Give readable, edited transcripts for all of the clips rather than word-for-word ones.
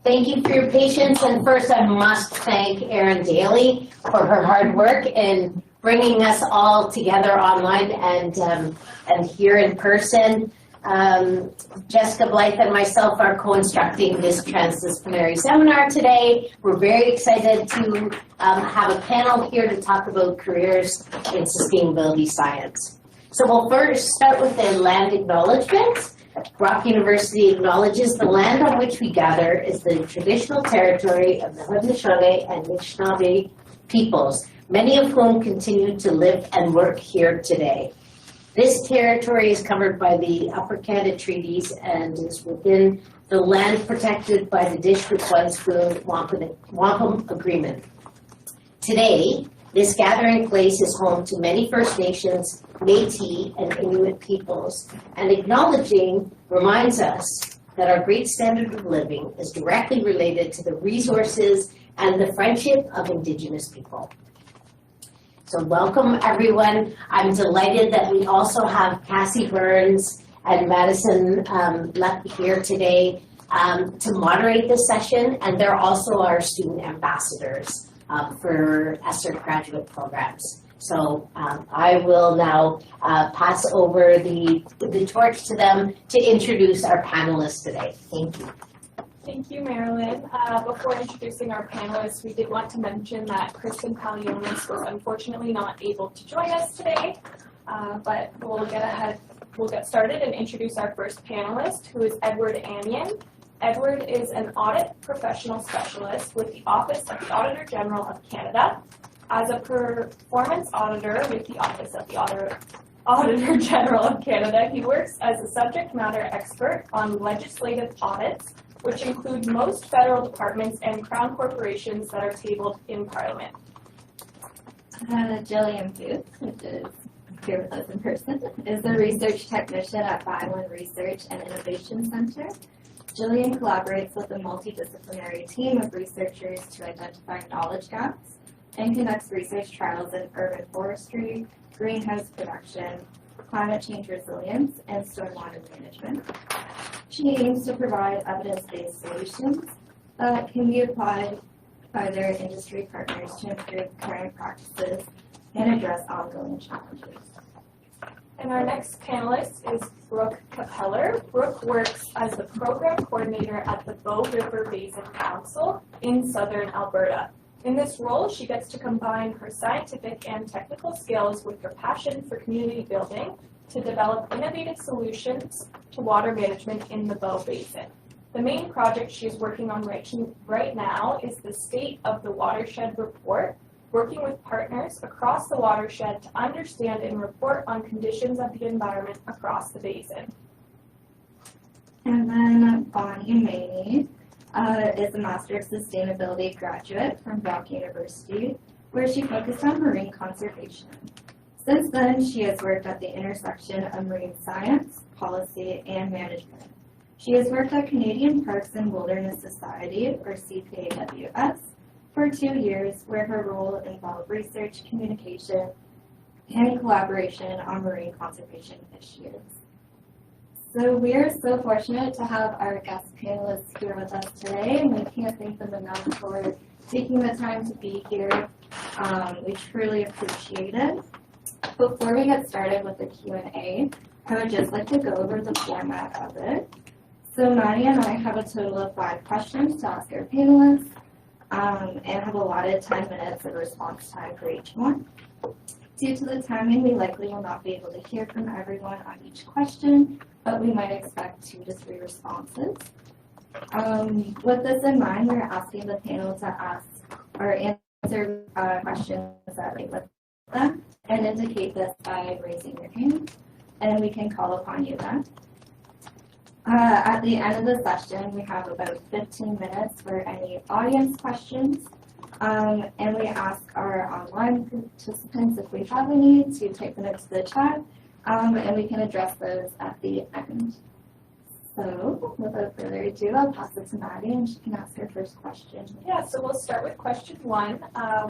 Thank you for your patience, and first I must thank Erin Daly for her hard work in bringing us all together online and here in person. Jessica Blythe and myself are co-instructing this transdisciplinary seminar today. We're very excited to have a panel here to talk about careers in sustainability science. So we'll first start with the land acknowledgement. Brock University acknowledges the land on which we gather is the traditional territory of the Haudenosaunee and Anishinaabe peoples, many of whom continue to live and work here today. This territory is covered by the Upper Canada Treaties and is within the land protected by the Dishwitwaterspoon Wampum Agreement. Today, this gathering place is home to many First Nations, Métis, and Inuit peoples, and acknowledging reminds us that our great standard of living is directly related to the resources and the friendship of Indigenous people. So welcome, everyone. I'm delighted that we also have Kassie Burns and Madison Lepp here today to moderate this session, and they're also our student ambassadors for ESRC graduate programs. So I will now pass over the torch to them to introduce our panelists today. Thank you. Thank you, Marilyn. Before introducing our panelists, we did want to mention that Kristen Palionis was unfortunately not able to join us today, but we'll get started and introduce our first panelist, who is Edward Anyan. Edward is an audit professional specialist with the Office of the Auditor General of Canada. As a performance auditor with the Office of the Auditor General of Canada, he works as a subject matter expert on legislative audits, which include most federal departments and crown corporations that are tabled in Parliament. Jillian, which is here with us in person, is a research technician at Bani Research and Innovation Center. Jillian collaborates with a multidisciplinary team of researchers to identify knowledge gaps and conducts research trials in urban forestry, greenhouse production, climate change resilience, and stormwater management. She aims to provide evidence-based solutions that can be applied by their industry partners to improve current practices and address ongoing challenges. And our next panelist is Brooke Kapeller. Brooke works as the program coordinator at the Bow River Basin Council in southern Alberta. In this role, she gets to combine her scientific and technical skills with her passion for community building to develop innovative solutions to water management in the Bow Basin. The main project she is working on right now is the State of the Watershed Report, working with partners across the watershed to understand and report on conditions of the environment across the basin. And then Bani Maini is a Master of Sustainability graduate from Brooke University, where she focused on marine conservation. Since then, she has worked at the intersection of marine science, policy, and management. She has worked at Canadian Parks and Wilderness Society, or CPAWS, for 2 years, where her role involved research, communication, and collaboration on marine conservation issues. So we are so fortunate to have our guest panelists here with us today, and we can't thank them enough for taking the time to be here. We truly appreciate it. Before we get started with the Q&A, I would just like to go over the format of it. So Maini and I have a total of 5 questions to ask our panelists, and have allotted 10 minutes of response time for each one. Due to the timing, we likely will not be able to hear from everyone on each question, but we might expect 2 to 3 responses. With this in mind, we're asking the panel to ask or answer questions that relate with them, and indicate this by raising your hand, and we can call upon you then. At the end of the session, we have about 15 minutes for any audience questions, and we ask our online participants, if we have any, to type them into the chat, and we can address those at the end. So, without further ado, I'll pass it to Maddie, and she can ask her first question. Yeah, so we'll start with question 1.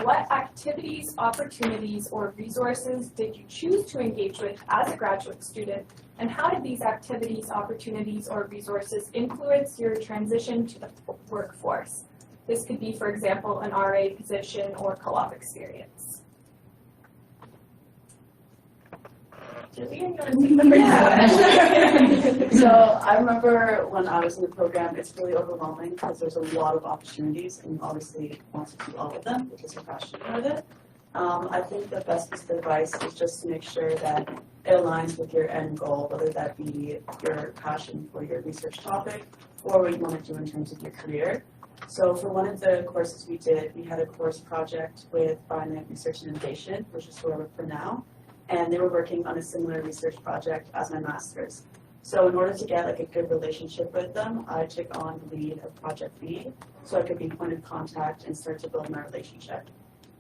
What activities, opportunities, or resources did you choose to engage with as a graduate student And how did these activities, opportunities, or resources influence your transition to the workforce? This could be, for example, an RA position or co-op experience. Jillian, you want to take the first one? So I remember when I was in the program, it's really overwhelming because there's a lot of opportunities and you obviously want to do all of them because you're passionate about it. I think the best piece of advice is just to make sure that it aligns with your end goal, whether that be your passion for your research topic or what you want to do in terms of your career. So for one of the courses we did, we had a course project with Bani Research and Innovation, which is where I work for now, and they were working on a similar research project as my master's. So in order to get like a good relationship with them, I took on the lead of project lead, so I could be point of contact and start to build my relationship.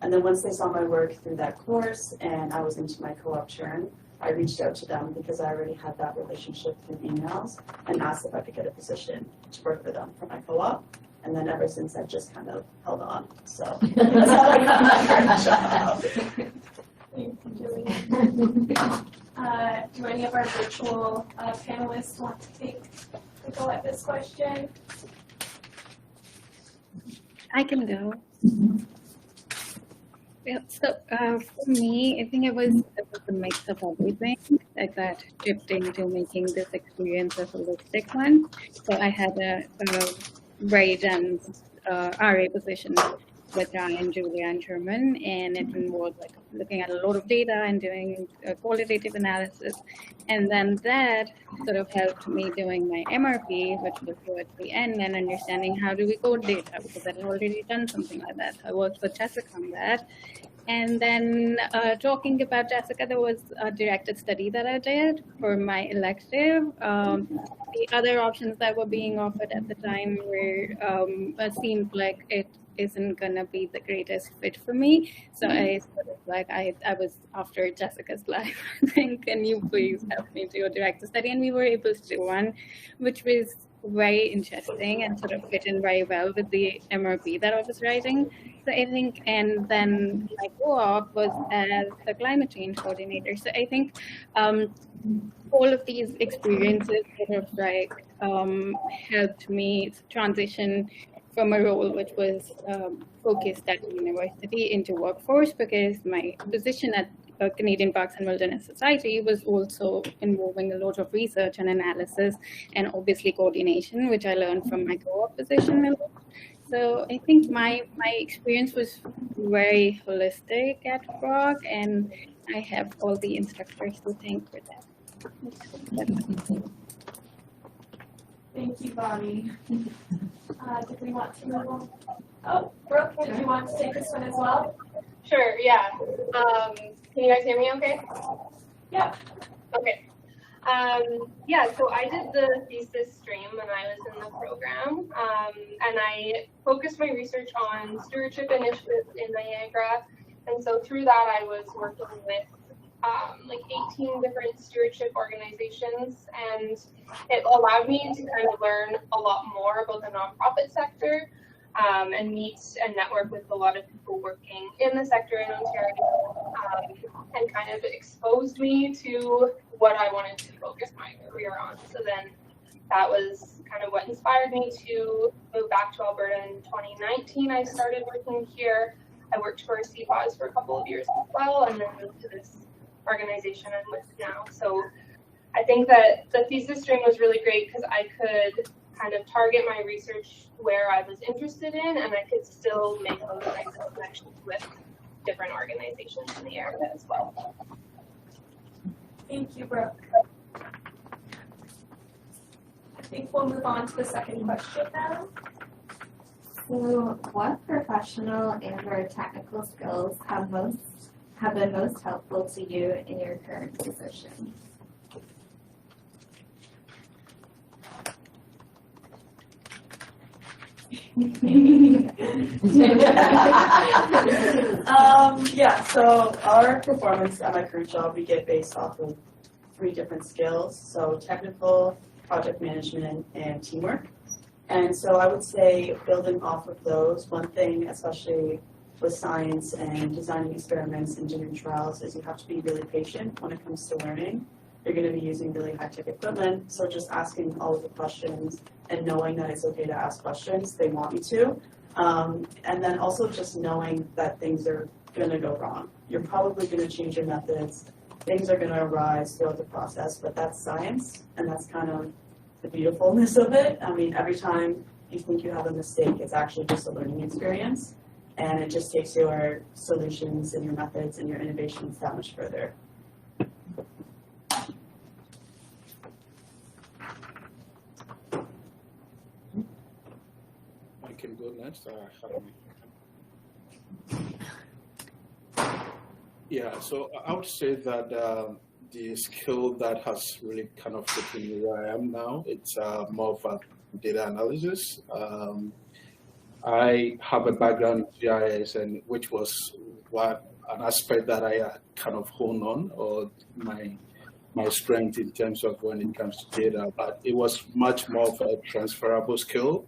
And then once they saw my work through that course and I was into my co-op term, I reached out to them because I already had that relationship through emails and asked if I could get a position to work for them for my co-op. And then ever since I've just kind of held on. So that's how I got my current job. Thank you, Jillian. Do any of our virtual panelists want to take a go at this question? I can go. Yeah, so for me, I think it was a mix of everything, like that shifting to making this experience a holistic one. So I had a very dense RA position with Ryan, Julia, and Sherman, and it involved like looking at a lot of data and doing qualitative analysis. And then that sort of helped me doing my MRP, which was towards the end, and understanding how do we code data, because I had already done something like that. I worked with Jessica on that. And then talking about Jessica, there was a directed study that I did for my elective. The other options that were being offered at the time were seemed like it isn't gonna be the greatest fit for me. So I sort of like I was after Jessica's life. I think, can you please help me do a directed study? And we were able to do one, which was very interesting and sort of fit in very well with the MRP that I was writing. So I think, and then my co-op was as a climate change coordinator. So I think all of these experiences sort of like helped me transition from a role which was focused at the university into workforce, because my position at Canadian Parks and Wilderness Society was also involving a lot of research and analysis and obviously coordination, which I learned from my co-op position. So I think my experience was very holistic at Brock, and I have all the instructors to thank for that. Thank you, Bani. Did we want to move on? Oh, Brooke, did you want to take this one as well? Sure, yeah. Can you guys hear me okay? Yep. Okay. Yeah, so I did the thesis stream when I was in the program, and I focused my research on stewardship initiatives in Niagara. And so through that, I was working with like 18 different stewardship organizations, and it allowed me to kind of learn a lot more about the nonprofit sector, and meet and network with a lot of people working in the sector in Ontario, and kind of exposed me to what I wanted to focus my career on. So then that was kind of what inspired me to move back to Alberta in 2019. I started working here. I worked for CPAWS for a couple of years as well, and then moved to this organization I'm with now. So I think that the thesis stream was really great because I could kind of target my research where I was interested in, and I could still make those kinds of connections with different organizations in the area as well. Thank you, Brooke. I think we'll move on to the second question now. So what professional and/or technical skills have been most helpful to you in your current position? Yeah, so our performance at my current job, we get based off of 3 different skills. So technical, project management, and teamwork. And so I would say building off of those, one thing, especially with science and designing experiments and doing trials, is you have to be really patient when it comes to learning, you're going to be using really high-tech equipment. So just asking all of the questions and knowing that it's okay to ask questions, they want you to. And then also just knowing that things are going to go wrong. You're probably going to change your methods. Things are going to arise throughout the process, but that's science, and that's kind of the beautifulness of it. I mean, every time you think you have a mistake, it's actually just a learning experience, and it just takes your solutions and your methods and your innovations that much further. I can go next. Yeah, so I would say that the skill that has really kind of taken me where I am now, it's more of a data analysis. I have a background in GIS, and which was an aspect that I kind of honed on, or my strength in terms of when it comes to data, but it was much more of a transferable skill,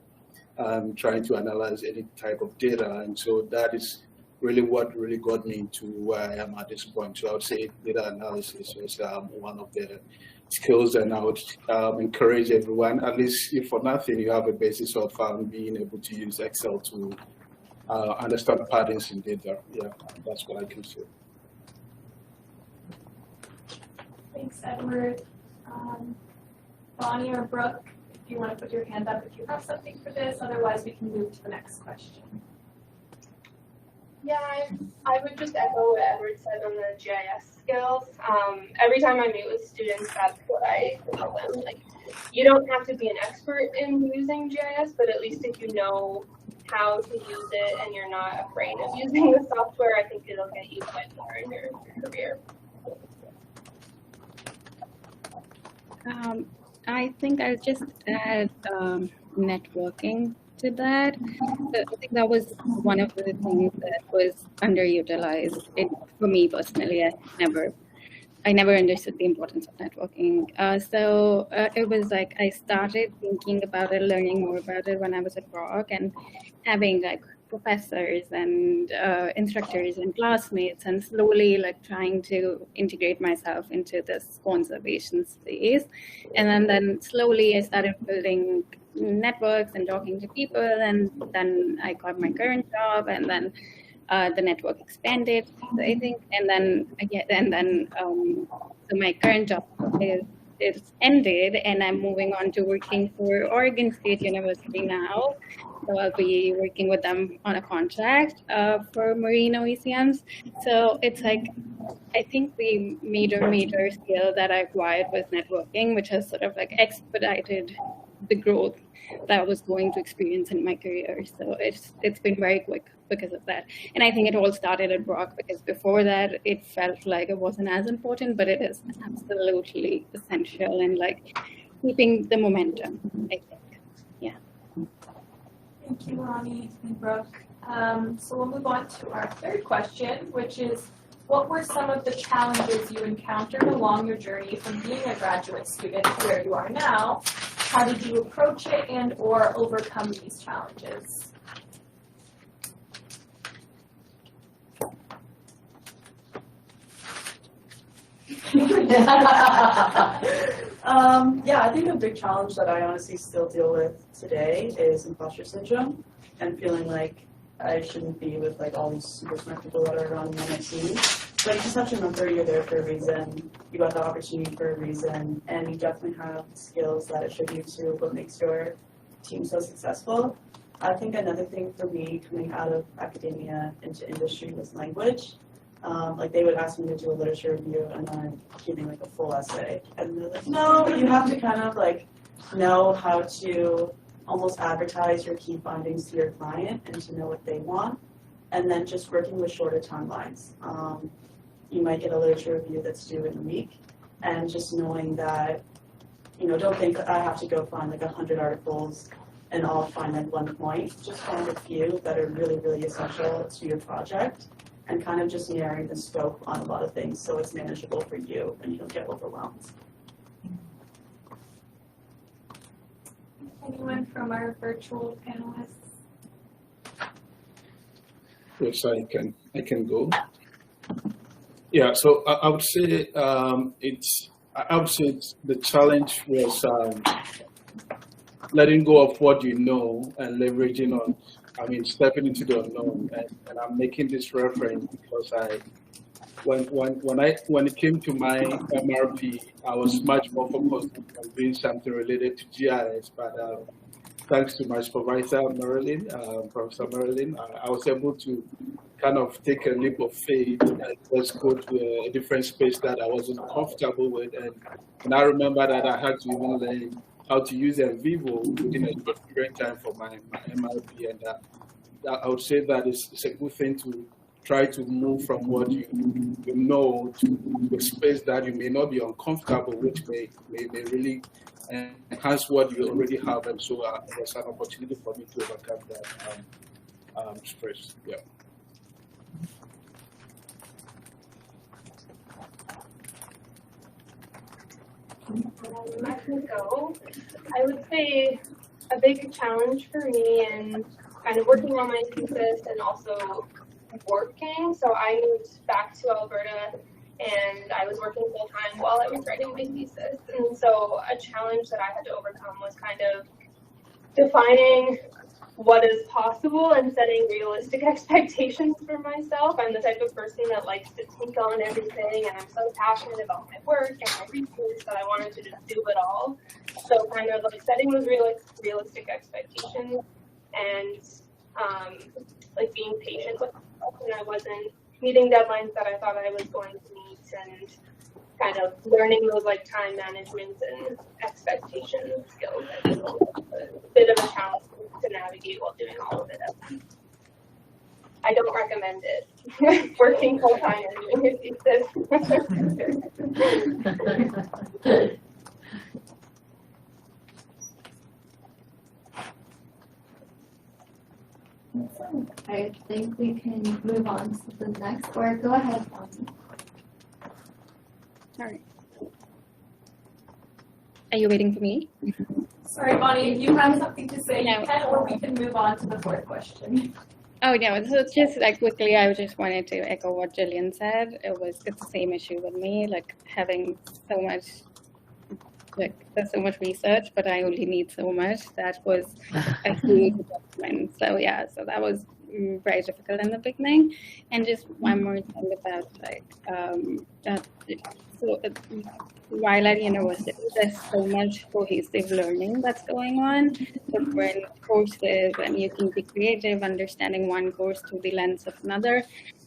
trying to analyze any type of data. And so that is really what really got me to where I am at this point. So I would say data analysis is one of the skills, and I would encourage everyone, at least if for nothing, you have a basis of being able to use Excel to understand patterns in data. Yeah, that's what I can say. Thanks, Edward. Bani or Brooke, if you want to put your hand up if you have something for this, otherwise we can move to the next question. Yeah, I would just echo what Edward said on the GIS skills. Every time I meet with students, that's what I tell them. Like, you don't have to be an expert in using GIS, but at least if you know how to use it and you're not afraid of using the software, I think it'll get you quite far in your career. I think I'll just add networking to that. So I think that was one of the things that was underutilized for me personally. I never understood the importance of networking. So it was like I started thinking about it, learning more about it when I was at Brock, and having like professors and instructors and classmates, and slowly like trying to integrate myself into this conservation space. And then slowly I started building networks and talking to people, and then I got my current job, and then the network expanded. So I think, so my current job is ended, and I'm moving on to working for Oregon State University now. So I'll be working with them on a contract for marine OECMs. So it's like, I think the major skill that I acquired was networking, which has sort of like expedited the growth that I was going to experience in my career. So it's been very quick because of that. And I think it all started at Brock, because before that it felt like it wasn't as important, but it is absolutely essential and like keeping the momentum, I think. Yeah. Thank you, Ronnie and Brooke. So we'll move on to our third question, which is, what were some of the challenges you encountered along your journey from being a graduate student to where you are now? How did you approach it and or overcome these challenges? Yeah, I think a big challenge that I honestly still deal with today is imposter syndrome, and feeling like I shouldn't be with like all these super smart people that are around me on my team. But you just have to remember you're there for a reason, you got the opportunity for a reason, and you definitely have skills that attribute to what makes your team so successful. I think another thing for me coming out of academia into industry was language. Like they would ask me to do a literature review, and I'm giving like a full essay, and they're like, no, you have to kind of like know how to almost advertise your key findings to your client and to know what they want, and then just working with shorter timelines. You might get a literature review that's due in a week, and just knowing that, you know, don't think I have to go find like 100 articles and all find like one point. Just find a few that are really, really essential to your project, and kind of just narrowing the scope on a lot of things so it's manageable for you and you don't get overwhelmed. Anyone from our virtual panelists? Yes, I can go. Yeah, so I would say I would say the challenge was letting go of what you know and leveraging on, stepping into the unknown. And I'm making this reference because when it came to my MRP, I was much more focused on doing something related to GIS, but thanks to my supervisor, Marilyn, Professor Marilyn, I was able to kind of take a leap of faith and just go to a different space that I wasn't comfortable with. And I remember that I had to even learn how to use Vivo within a short period of time for my MRP. And I would say that it's a good thing to try to move from what you know to a space that you may not be uncomfortable, which may really enhance what you already have. And so there's an opportunity for me to overcome that stress. Yeah. I can go. I would say a big challenge for me in kind of working on my thesis and also working. So I moved back to Alberta and I was working full time while I was writing my thesis. And so a challenge that I had to overcome was kind of defining what is possible and setting realistic expectations for myself. I'm the type of person that likes to take on everything, and I'm so passionate about my work and my research that I wanted to just do it all. So kind of like setting those realistic expectations and like being patient with myself when I wasn't meeting deadlines that I thought I was going to meet, and kind of learning those like time management and expectation skills. It's a bit of a challenge to navigate while doing all of it at once. I don't recommend it. Working full time and doing a thesis. I think we can move on to the next, or go ahead, Bani. Sorry. Are you waiting for me? Sorry, Bonnie, if you have something to say, No. you can, or we can move on to the fourth question. Oh no, so just like quickly, I just wanted to echo what Jillian said. It's the same issue with me, like having so much, like there's so much research, but I only need so much. That was a huge adjustment. So yeah, so that was very difficult in the beginning. And just one more thing about while at university, there's so much cohesive learning that's going on, different courses, and you can be creative, understanding one course through the lens of another.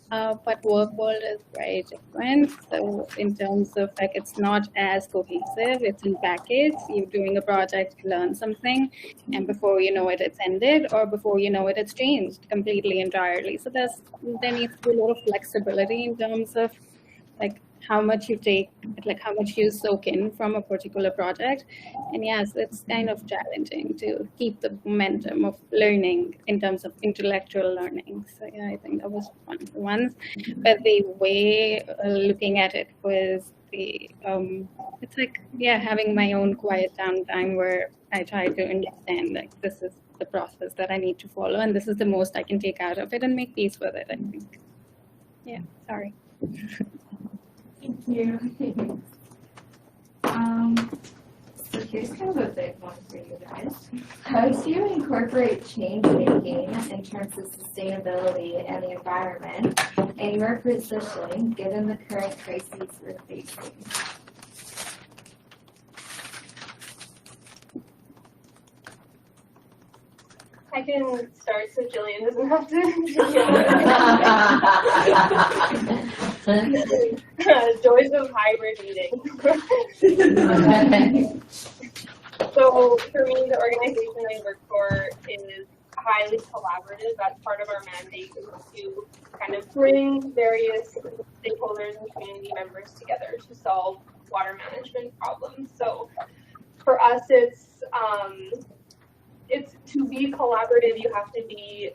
But work world is very different. So in terms of like, it's not as cohesive, it's in packets. You're doing a project, you learn something, and before you know it, it's ended, or before you know it, it's changed completely, entirely. So there needs to be a lot of flexibility in terms of like how much you take, like how much you soak in from a particular project. And yes, it's kind of challenging to keep the momentum of learning in terms of intellectual learning. So yeah, I think that was one of the ones. But the way looking at it was it's like, yeah, having my own quiet downtime where I try to understand like this is the process that I need to follow, and this is the most I can take out of it and make peace with it, I think. Yeah, sorry. Thank you. So here's kind of a big one for you guys. How do you incorporate change making in terms of sustainability and the environment in your position, given the current crises we're facing? I can start so Jillian doesn't have to. Joys of hybrid meeting. So for me, the organization I work for is highly collaborative. That's part of our mandate, is to kind of bring various stakeholders and community members together to solve water management problems. So for us, it's to be collaborative, you have to be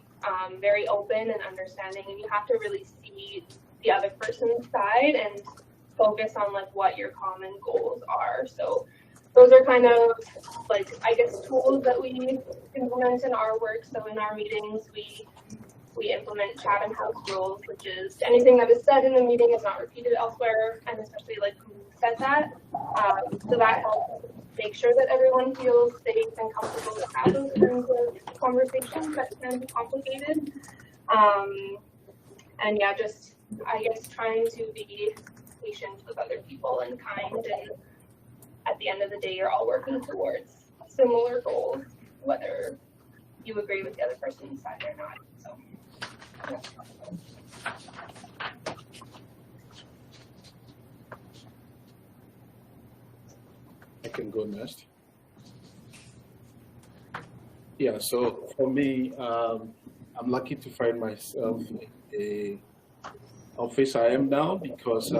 very open and understanding, and you have to really see the other person's side and focus on like what your common goals are. So those are kind of like, I guess, tools that we implement in our work. So in our meetings, we implement Chatham House rules, which is anything that is said in the meeting is not repeated elsewhere, and especially like said that. So that helps make sure that everyone feels safe and comfortable to have those kinds of conversations that can be complicated. And yeah, just, I guess, trying to be patient with other people and kind, and at the end of the day, you're all working towards similar goals, whether you agree with the other person's side or not. So, yeah. I can go next. Yeah, so for me, I'm lucky to find myself in the office I am now, because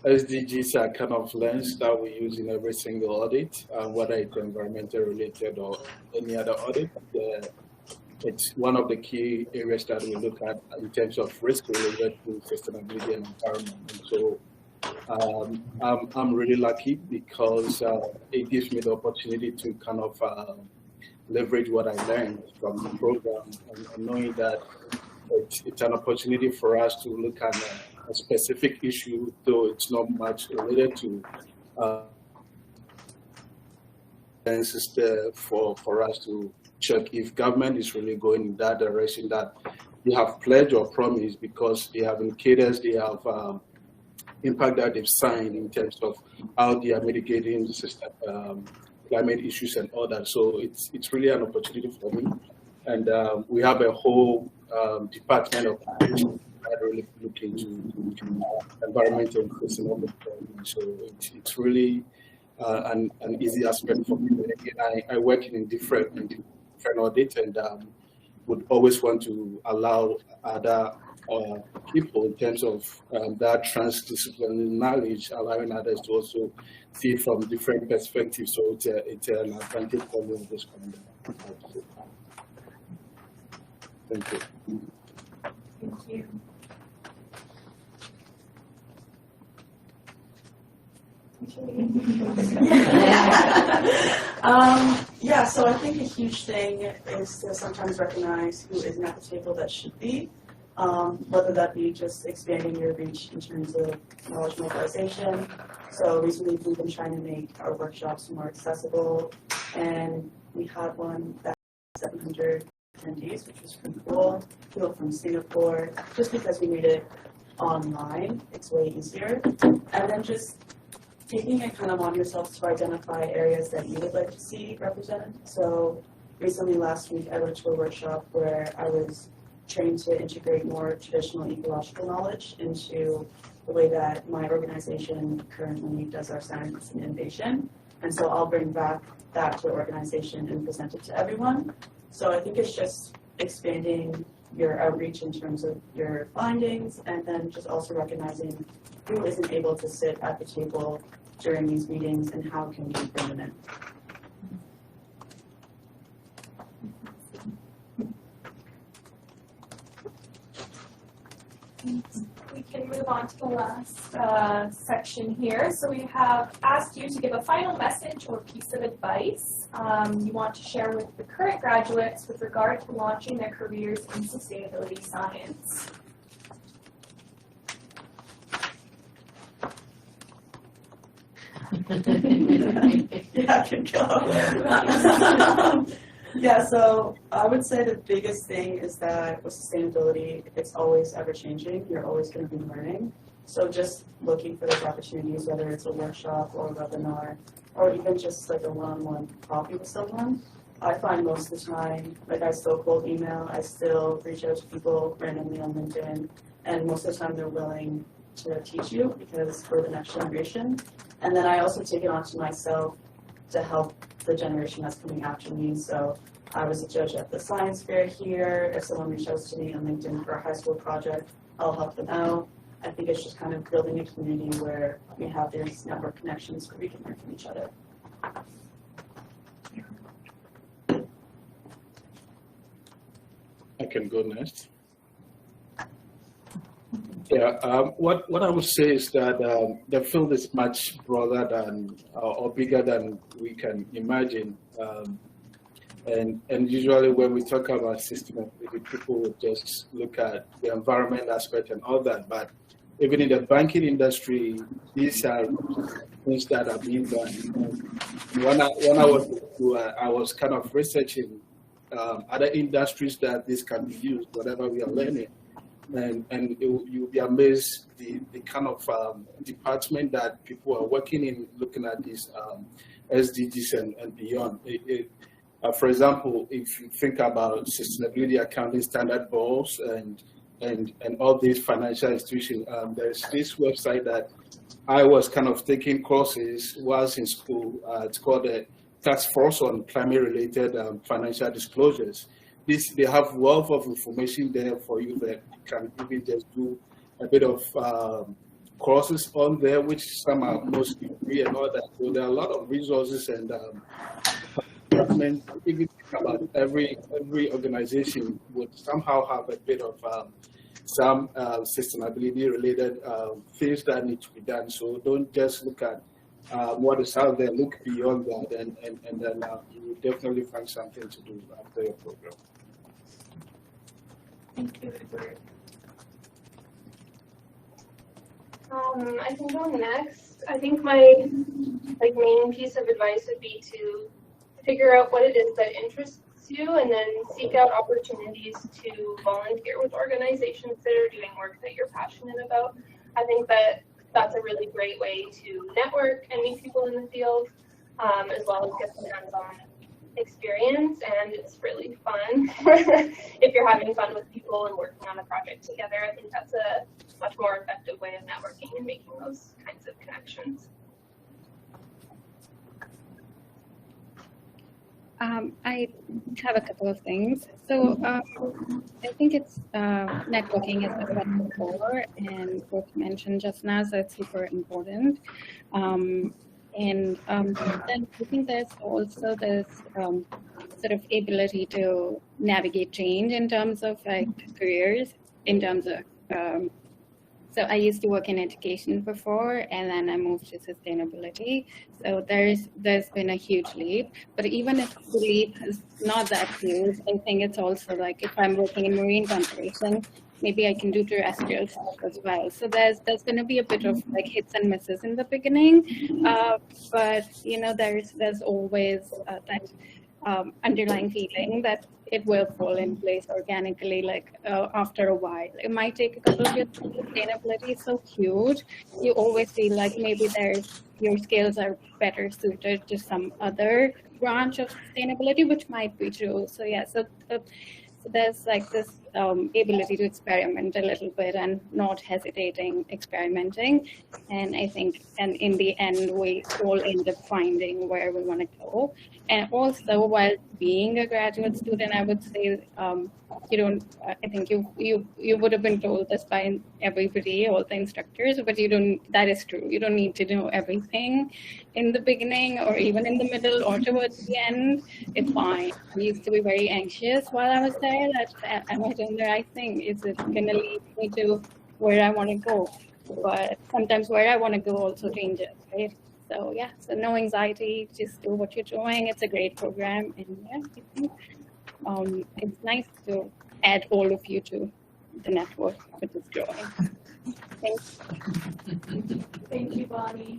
SDGs are kind of lens that we use in every single audit, whether it's environmental related or any other audit. It's one of the key areas that we look at in terms of risk related to sustainability and environment. And so I'm really lucky because it gives me the opportunity to kind of leverage what I learned from the program, and knowing that it's an opportunity for us to look at a specific issue, though it's not much related to is there for us to check if government is really going in that direction that they have pledged or promised, because they have indicators, they have impact that they've signed in terms of how they are mitigating the climate issues and all that. So it's really an opportunity for me. And we have a whole department of that really look into environmental and sustainable development. So it's really an easy aspect for me. But again, I work in different audits, and would always want to allow other people in terms of that transdisciplinary knowledge, allowing others to also see from different perspectives. So it's an advantage for me in this kind of. Thank you. Thank you. Yeah, so I think a huge thing is to sometimes recognize who isn't at the table that should be, whether that be just expanding your reach in terms of knowledge mobilization. So recently we've been trying to make our workshops more accessible, and we had one that had 700 attendees, which was pretty cool. People from Singapore, just because we made it online, it's way easier. And then just taking it kind of on yourself to identify areas that you would like to see represented. So recently, last week, I went to a workshop where I was trained to integrate more traditional ecological knowledge into the way that my organization currently does our science and innovation. And so I'll bring back that to the organization and present it to everyone. So I think it's just expanding your outreach in terms of your findings, and then just also recognizing who isn't able to sit at the table during these meetings and how can we bring them in. We can move on to the last section here. So we have asked you to give a final message or piece of advice you want to share with the current graduates with regard to launching their careers in sustainability science. Yeah, I can go. Yeah, so I would say the biggest thing is that with sustainability, it's always ever changing. You're always going to be learning. So just looking for those opportunities, whether it's a workshop or a webinar, or even just like a one-on-one coffee with someone. I find most of the time, like I still cold email, I still reach out to people randomly on LinkedIn, and most of the time they're willing to teach you because we're the next generation. And then I also take it onto myself to help the generation that's coming after me. So I was a judge at the science fair here. If someone reaches out to me on LinkedIn for a high school project, I'll help them out. I think it's just kind of building a community where we have these network connections where we can learn from each other. I can go next. Yeah, what I would say is that the field is much broader than or bigger than we can imagine. And usually when we talk about sustainability, people would just look at the environment aspect and all that, but even in the banking industry, these are things that are being done. When I was kind of researching other industries that this can be used, whatever we are learning. And you'll be amazed the kind of department that people are working in looking at these SDGs and beyond. For example, if you think about sustainability accounting standard boards and all these financial institutions, there's this website that I was kind of taking courses whilst in school. It's called the Task Force on Climate-Related Financial Disclosures. They have wealth of information there for you that you can even just do a bit of courses on there, which some are mostly free and all that. So there are a lot of resources and if you think about every organization would somehow have a bit of some sustainability related things that need to be done. So don't just look at what is out there, look beyond that, and then you will definitely find something to do after your program. Thank you, Edward. I can go next. I think my main piece of advice would be to figure out what it is that interests you and then seek out opportunities to volunteer with organizations that are doing work that you're passionate about. I think that that's a really great way to network and meet people in the field, as well as get some hands-on experience, and it's really fun. If you're having fun with people and working on a project together, I think that's a much more effective way of networking and making those kinds of connections. I have a couple of things. So I think it's networking is the best before, and Brooke mentioned just now, so it's super important. And then I think there's also this sort of ability to navigate change in terms of like careers, in terms of so I used to work in education before, and then I moved to sustainability. So there's been a huge leap. But even if the leap is not that huge, I think it's also like if I'm working in marine conservation, maybe I can do terrestrial stuff as well. So there's going to be a bit of like hits and misses in the beginning, but you know there's always that underlying feeling that it will fall in place organically, like after a while. It might take a couple of years. Sustainability is so huge. You always feel like maybe your skills are better suited to some other branch of sustainability, which might be true. So yeah, so there's like this ability to experiment a little bit and not hesitating experimenting. And I think, and in the end, we all end up finding where we want to go. And also, while being a graduate student, I would say you don't. I think you would have been told this by everybody, all the instructors, but you don't. That is true. You don't need to know everything in the beginning, or even in the middle, or towards the end. It's fine. I used to be very anxious while I was there. That am I doing the right thing? Is it going to lead me to where I want to go? But sometimes where I want to go also changes, right? So yeah, so no anxiety, just do what you're doing. It's a great program, and yeah, I think it's nice to add all of you to the network, which is growing. Thanks. Thank you, Bani.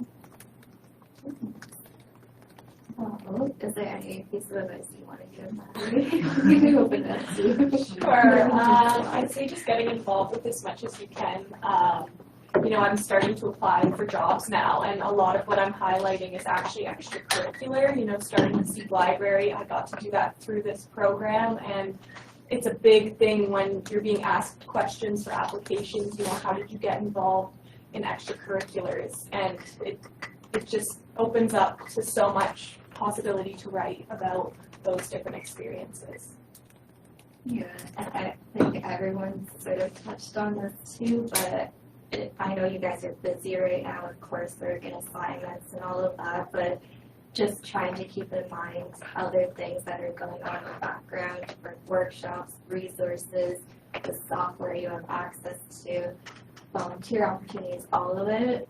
Is there any piece of advice you want to give, Maddie? You can open that too. Sure. I'd say just getting involved with as much as you can. You know, I'm starting to apply for jobs now, and a lot of what I'm highlighting is actually extracurricular. You know, starting the Seed Library, I got to do that through this program, and it's a big thing when you're being asked questions for applications. You know, how did you get involved in extracurriculars? And it just opens up to so much possibility to write about those different experiences. Yeah, and I think everyone sort of touched on this too, but I know you guys are busy right now with coursework and assignments and all of that, but just trying to keep in mind other things that are going on in the background, for workshops, resources, the software you have access to, volunteer opportunities, all of it,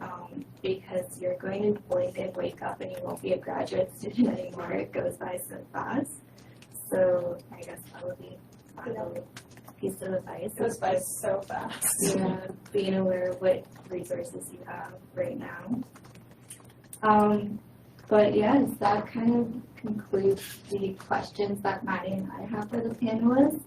because you're going to blink and wake up and you won't be a graduate student anymore. It goes by so fast. So I guess that would be final piece of advice. It goes by so fast. Being aware of what resources you have right now. But yes, that kind of concludes the questions that Maddie and I have for the panelists.